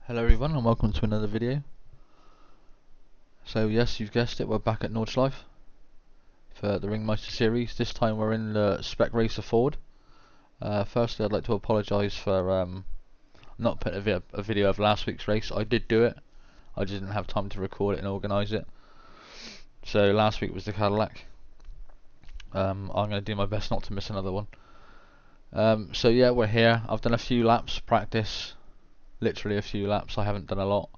Hello everyone and welcome to another video. So yes, you've guessed it, we're back at Nordschleife for the Ringmeister series. This time we're in the Spec Racer Ford. Firstly, I'd like to apologise for not putting a video of last week's race. I did do it, I just didn't have time to record it and organise it. So last week was the Cadillac. I'm going to do my best not to miss another one. So yeah, we're here. I've done a few laps, practice. Literally a few laps, I haven't done a lot.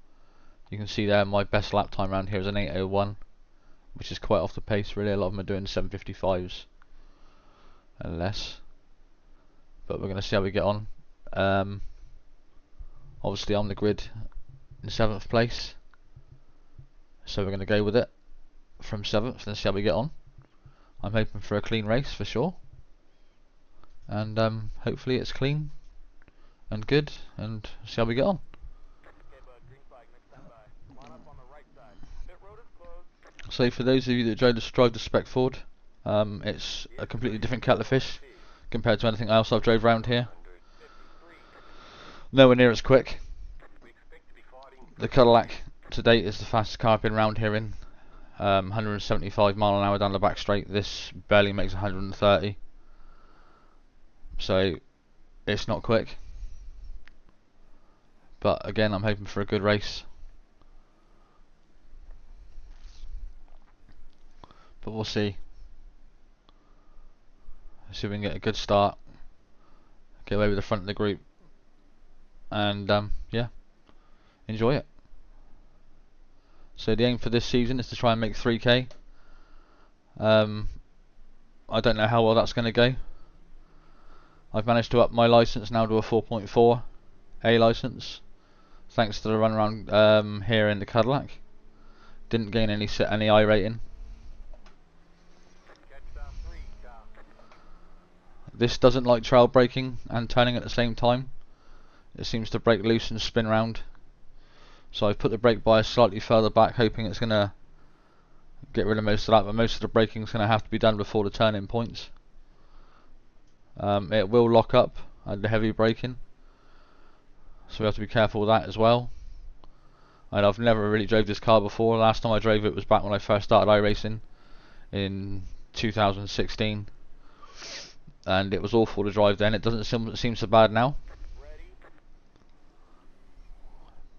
You can see there my best lap time around here is an 8:01, which is quite off the pace really. A lot of them are doing 7:55s and less, but we're going to see how we get on. Obviously I'm the grid in 7th place, so we're going to go with it from 7th and see how we get on. I'm hoping for a clean race for sure, and hopefully it's clean and good, and see how we get on. So for those of you that drive the Spec Ford, it's a completely different kettle of fish compared to anything else I've drove around here. Nowhere near as quick. The Cadillac to date is the fastest car I've been around here in. 175 mile an hour down the back straight. This barely makes 130. So it's not quick. But again, I'm hoping for a good race. But we'll see. See if we can get a good start. Get away with the front of the group. And yeah, enjoy it. So the aim for this season is to try and make 3k. I don't know how well that's going to go. I've managed to up my license now to a 4.4 A license, thanks to the run around here in the Cadillac. Didn't gain any I rating. This doesn't like trail braking and turning at the same time. It seems to brake loose and spin round. So I've put the brake bias slightly further back, hoping it's going to get rid of most of that, but most of the braking is going to have to be done before the turn-in points. It will lock up under heavy braking, so we have to be careful with that as well. And I've never really drove this car before. Last time I drove it was back when I first started iRacing in 2016, and it was awful to drive then. It doesn't seem so bad now.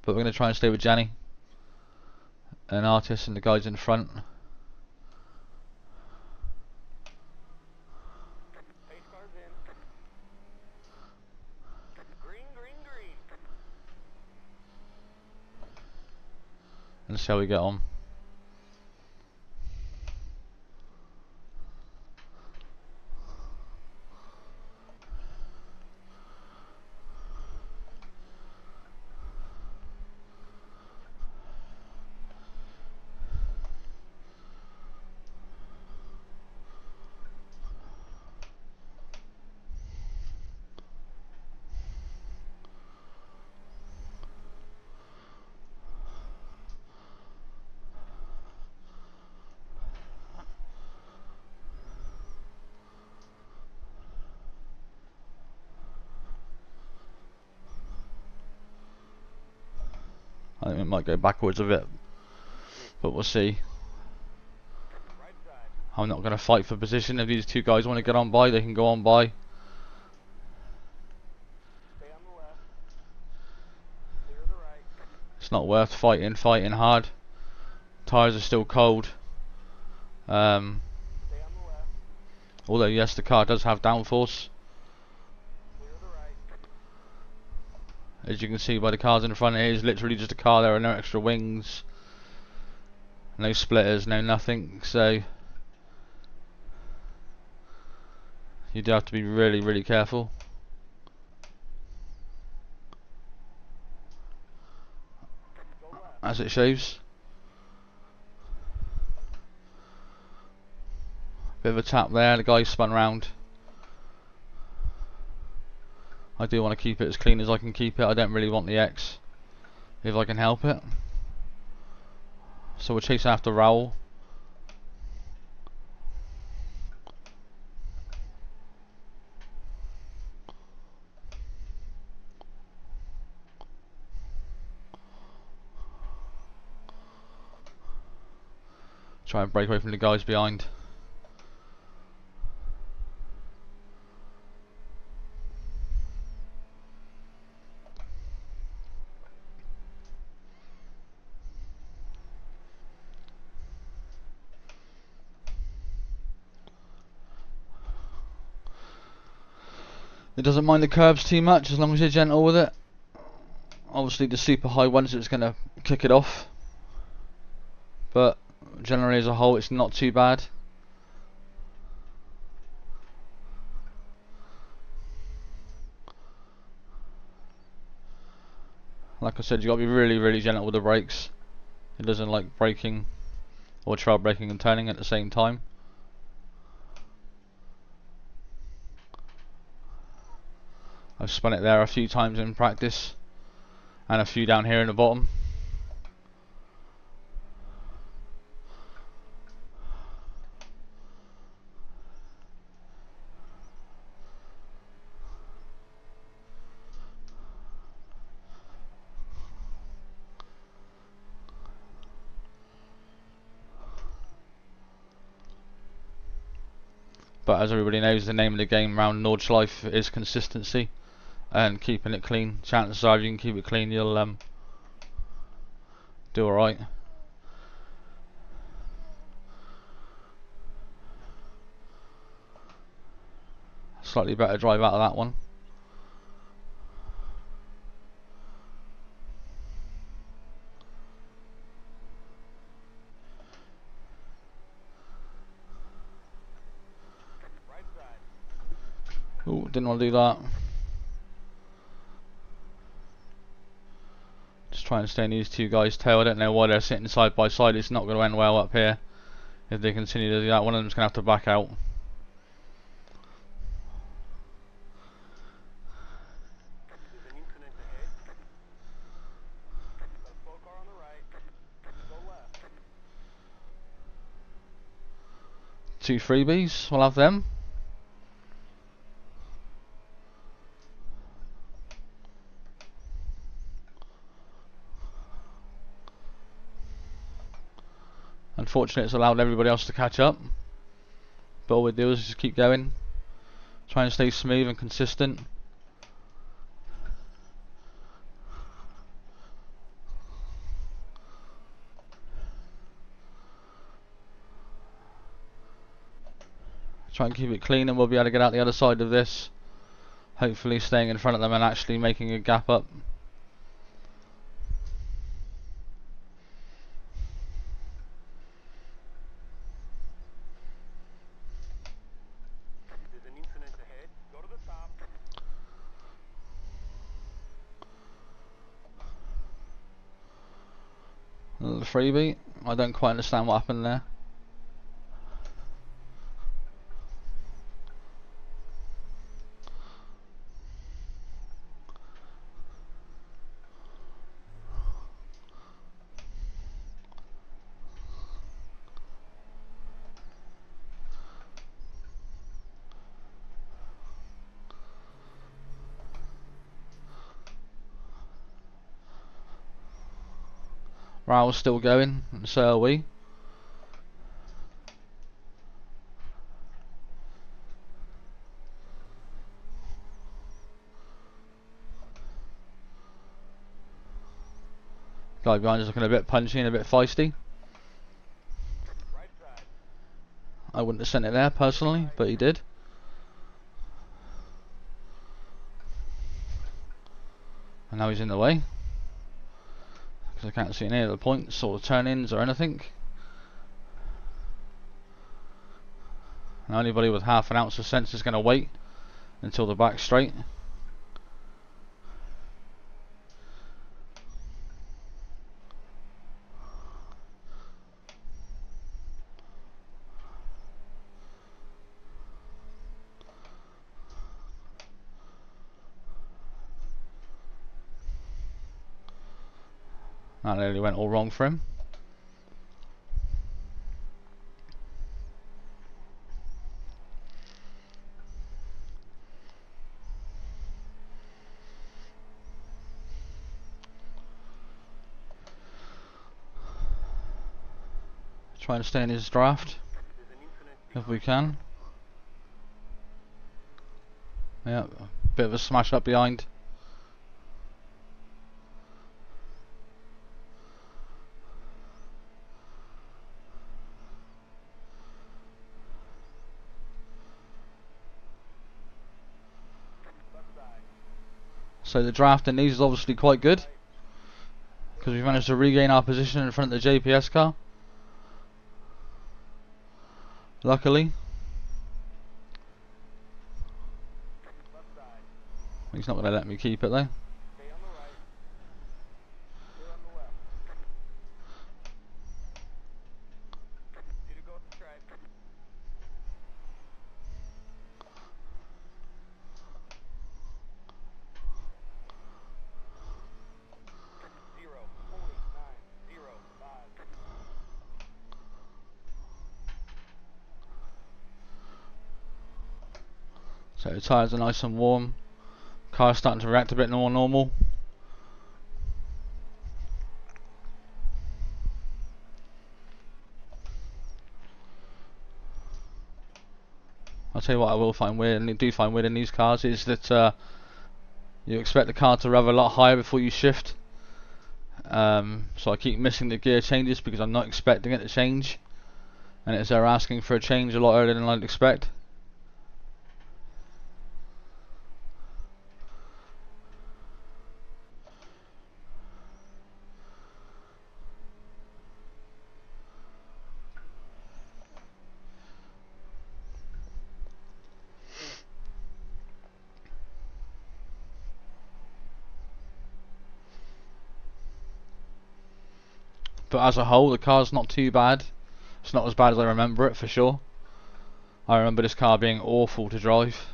But we're going to try and stay with Janny and Artis and the guys in front. And see how we get on. I think it might go backwards a bit, but we'll see. I'm not going to fight for position. If these two guys want to get on by, they can go on by. It's not worth fighting hard. Tyres are still cold. Although yes, the car does have downforce. As you can see by the cars in front, it is literally just a car. There are no extra wings, no splitters, no nothing. So you do have to be really careful. As it shows. Bit of a tap there, the guy spun round. I do want to keep it as clean as I can keep it. I don't really want the X if I can help it. So we're chasing after Raoul. Try and break away from the guys behind. It doesn't mind the curves too much as long as you're gentle with it. Obviously the super high ones it's going to kick it off, but generally as a whole it's not too bad. Like I said, you got to be really gentle with the brakes. It doesn't like braking or trail braking and turning at the same time. I've spun it there a few times in practice and a few down here in the bottom. But as everybody knows, the name of the game around Nordschleife is consistency and keeping it clean. Chances are if you can keep it clean, you'll do alright. Slightly better drive out of that one. Ooh, didn't want to do that. Just try and stay in these two guys' tail. I don't know why they're sitting side by side. It's not going to end well up here if they continue to do that. One of them's going to have to back out. Two freebies, we'll have them. Unfortunately, it's allowed everybody else to catch up. But all we do is just keep going. Try and stay smooth and consistent. Try and keep it clean and we'll be able to get out the other side of this. Hopefully staying in front of them and actually making a gap up. Another freebie. I don't quite understand what happened there. Raoul's still going, and so are we. Guy behind is looking a bit punchy and a bit feisty. I wouldn't have sent it there personally, but he did. And now he's in the way. Because I can't see any of the points or turn-ins or anything. And anybody with half an ounce of sense is going to wait until the back's straight. That nearly went all wrong for him. Try and stay in his draft if we can. Yeah, bit of a smash up behind. So the draft in these is obviously quite good, because we managed to regain our position in front of the JPS car. Luckily. He's not going to let me keep it though. So the tyres are nice and warm. Car's starting to react a bit more normal. I'll tell you what I will find weird, and I do find weird in these cars, is that you expect the car to rev a lot higher before you shift. So I keep missing the gear changes because I'm not expecting it to change, and it's they're asking for a change a lot earlier than I'd expect. But as a whole, the car's not too bad. It's not as bad as I remember it, for sure. I remember this car being awful to drive.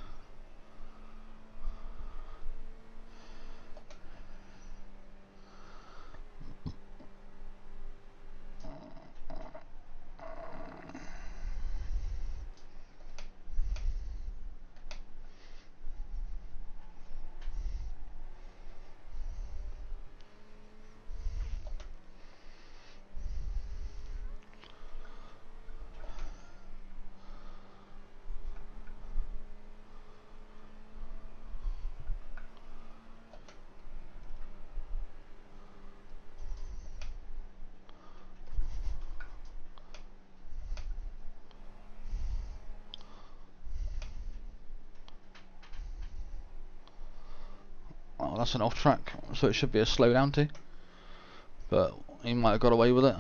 Oh, that's an off track, so it should be a slow down too. But he might have got away with it.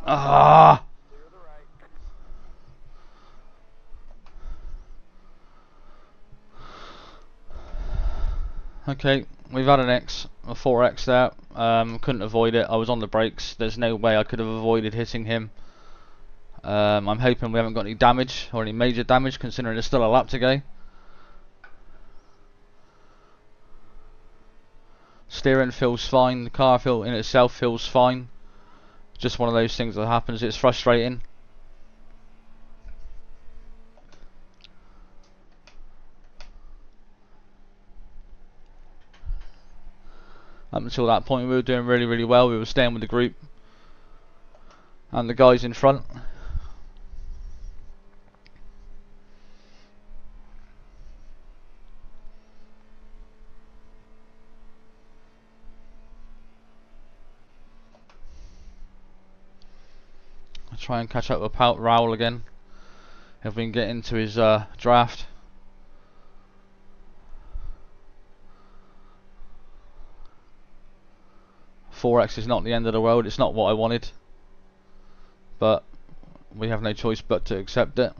Ah! Okay, we've had an X, a 4X there. Couldn't avoid it. I was on the brakes. There's no way I could have avoided hitting him. I'm hoping we haven't got any damage, or any major damage, considering there's still a lap to go. Steering feels fine. The car in itself feels fine. Just one of those things that happens. It's frustrating. Up until that point we were doing really, really well. We were staying with the group and the guys in front. I'll try and catch up with Raoul again if we can get into his draft. 4x is not the end of the world. It's not what I wanted, but we have no choice but to accept it.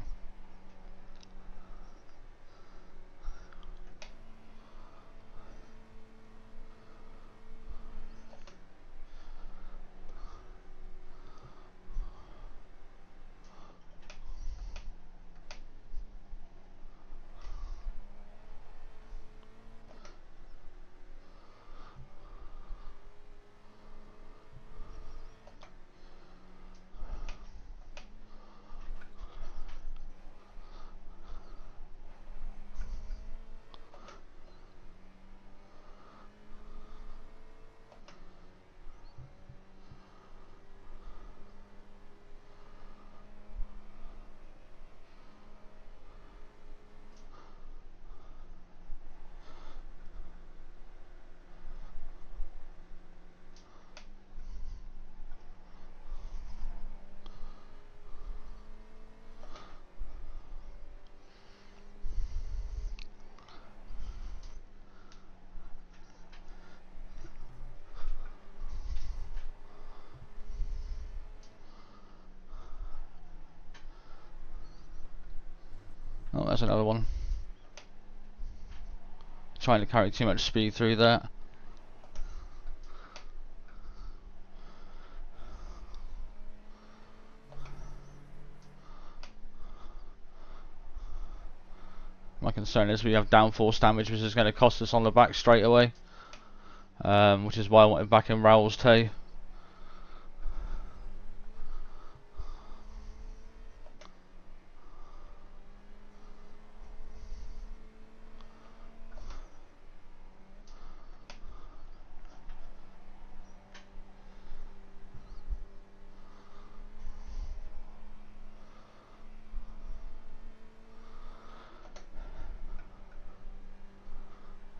Oh, that's another one. Trying to carry too much speed through that. My concern is we have downforce damage, which is going to cost us on the back straight away. Which is why I wanted back in Raoul's tail.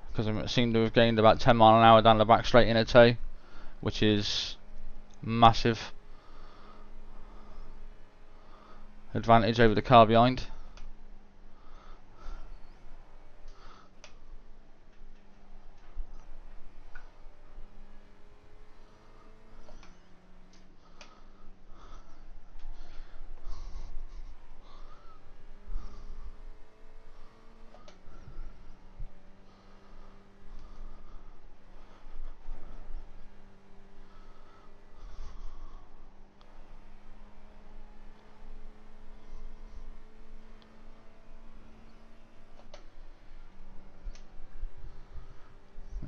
Because I seem to have gained about 10 mile an hour down the back straight in a tow, which is massive advantage over the car behind.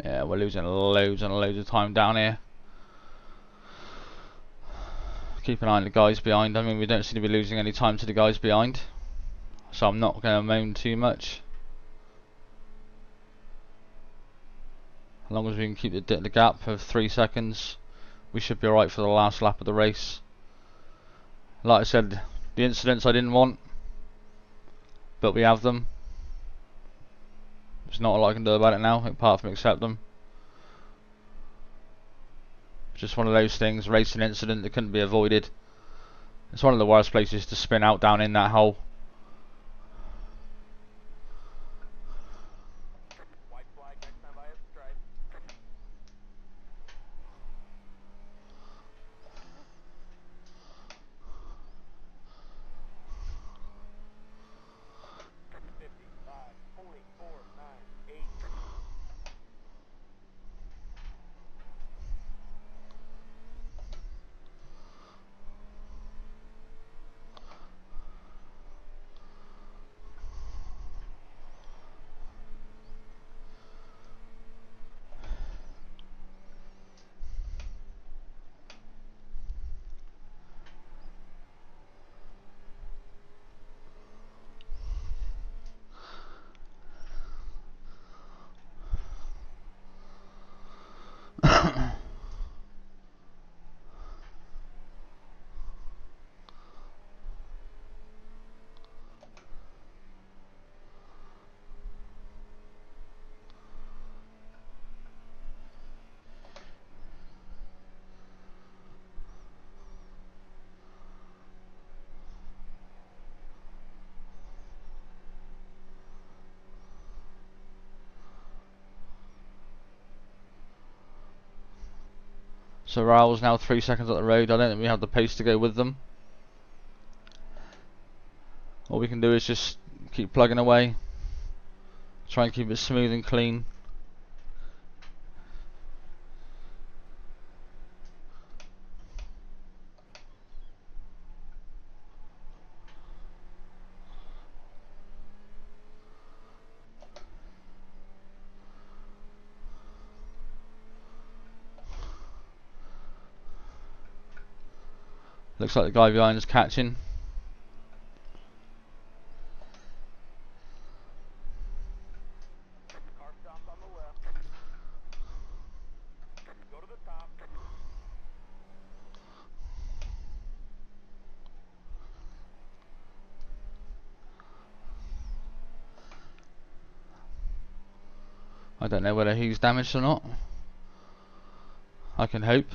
Yeah, we're losing loads and loads of time down here. Keep an eye on the guys behind. I mean, we don't seem to be losing any time to the guys behind, so I'm not going to moan too much. As long as we can keep the gap of 3 seconds, we should be alright for the last lap of the race. Like I said, the incidents I didn't want, but we have them. There's not a lot I can do about it now, apart from accept them. Just one of those things, racing incident that couldn't be avoided. It's one of the worst places to spin out down in that hole. White flag next time I have stripe. Holy 4, 9, 8. So Raoul's now 3 seconds up the road. I don't think we have the pace to go with them. All we can do is just keep plugging away. Try and keep it smooth and clean. Looks like the guy behind is catching. Car stopped on the left. Go to the top. I don't know whether he's damaged or not. I can hope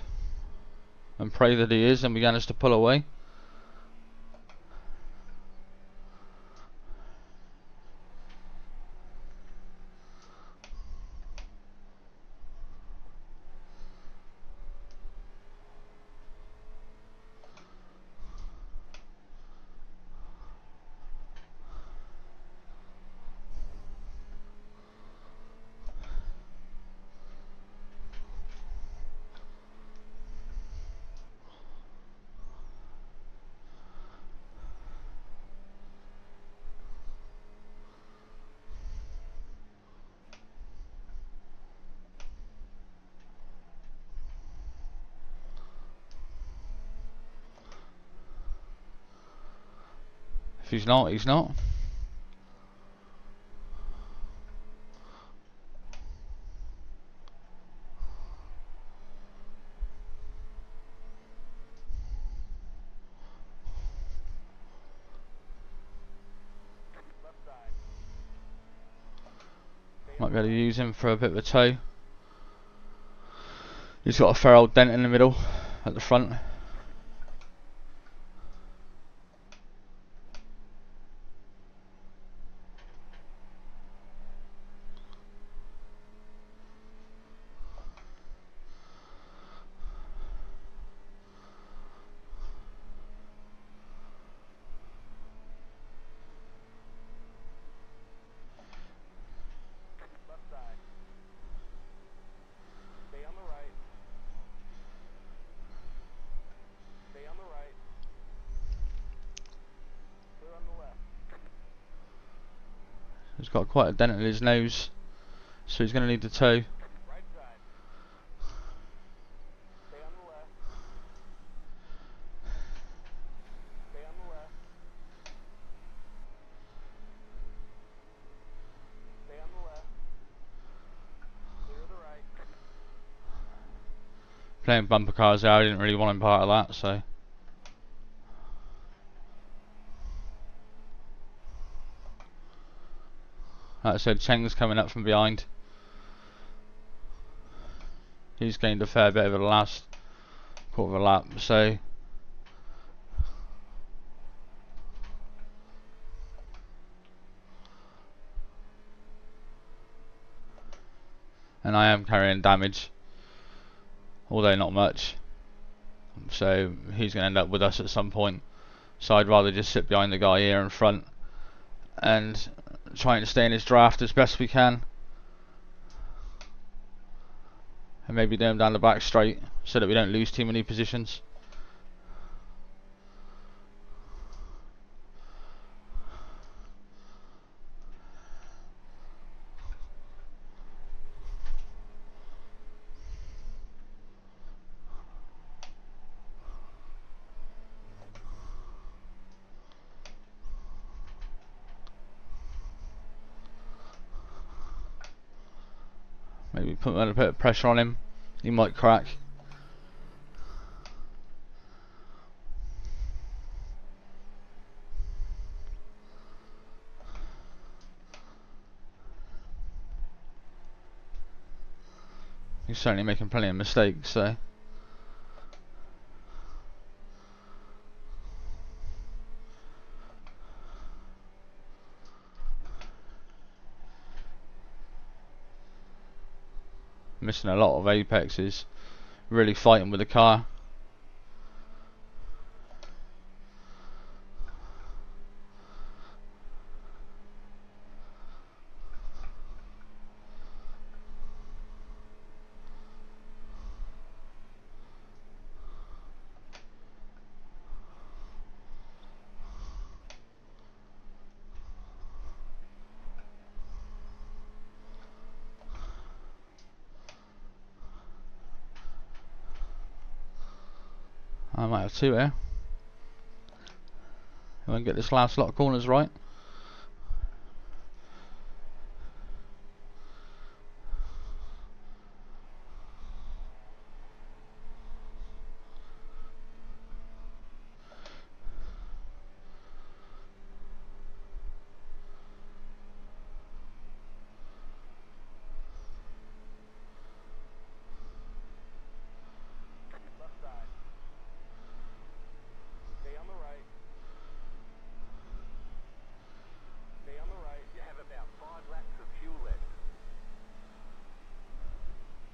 and pray that he is and we manage to pull away. If he's not, he's not. Left side. Might be able to use him for a bit of a tow. He's got a fair old dent in the middle at the front. Left side. Stay on the right. Stay on the right. Clear on the left. He's got quite a dent in his nose, so he's going to need the tow. Right side. Stay on the left. Stay on the left. Stay on the left. Clear the right. Playing bumper cars there, I didn't really want him part of that, so. Like I said, Cheng's coming up from behind. He's gained a fair bit over the last quarter of a lap, so. And I am carrying damage, although not much. So he's going to end up with us at some point. So I'd rather just sit behind the guy here in front and trying to stay in his draft as best we can, and maybe do him down the back straight so that we don't lose too many positions. Maybe put a bit of pressure on him, he might crack. He's certainly making plenty of mistakes, so. Missing a lot of apexes, really fighting with the car. I might have two here. I won't get this last lot of corners right. Left side. Stay on the right. Stay on the right. You have about 5 laps of fuel left.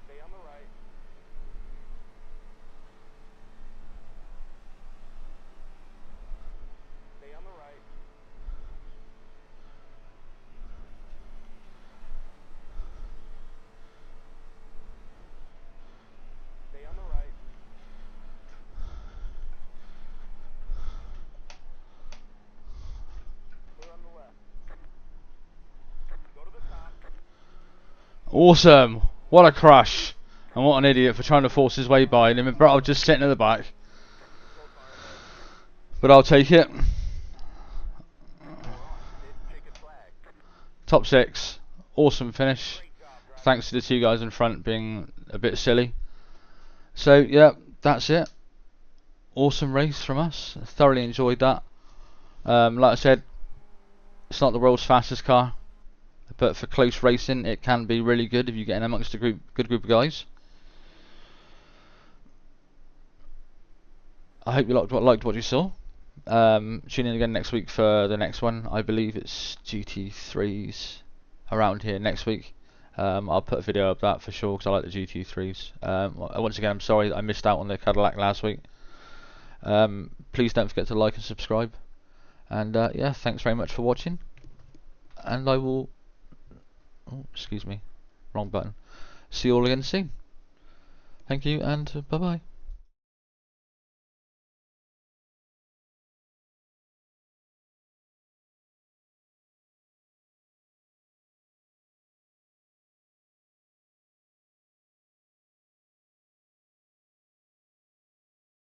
Stay on the right. Stay on the right. Stay on the right. Clear on the left. Go to the top. Awesome! What a crash! And what an idiot for trying to force his way by him. But I was just sitting at the back. Control car ahead. But I'll take it. Alright, checkered flag. Top 6. Awesome finish. Great job, driver. Thanks to the two guys in front being a bit silly. So yeah, that's it. Awesome race from us. Thoroughly enjoyed that. Like I said, it's not the world's fastest car, but for close racing it can be really good if you get in amongst a good group of guys. I hope you liked what you saw. Tune in again next week for the next one. I believe it's GT3s around here next week. I'll put a video of that for sure because I like the GT3s. Once again, I'm sorry that I missed out on the Cadillac last week. Please don't forget to like and subscribe. And yeah, thanks very much for watching. And I will... Oh, excuse me. Wrong button. See you all again soon. Thank you and bye bye.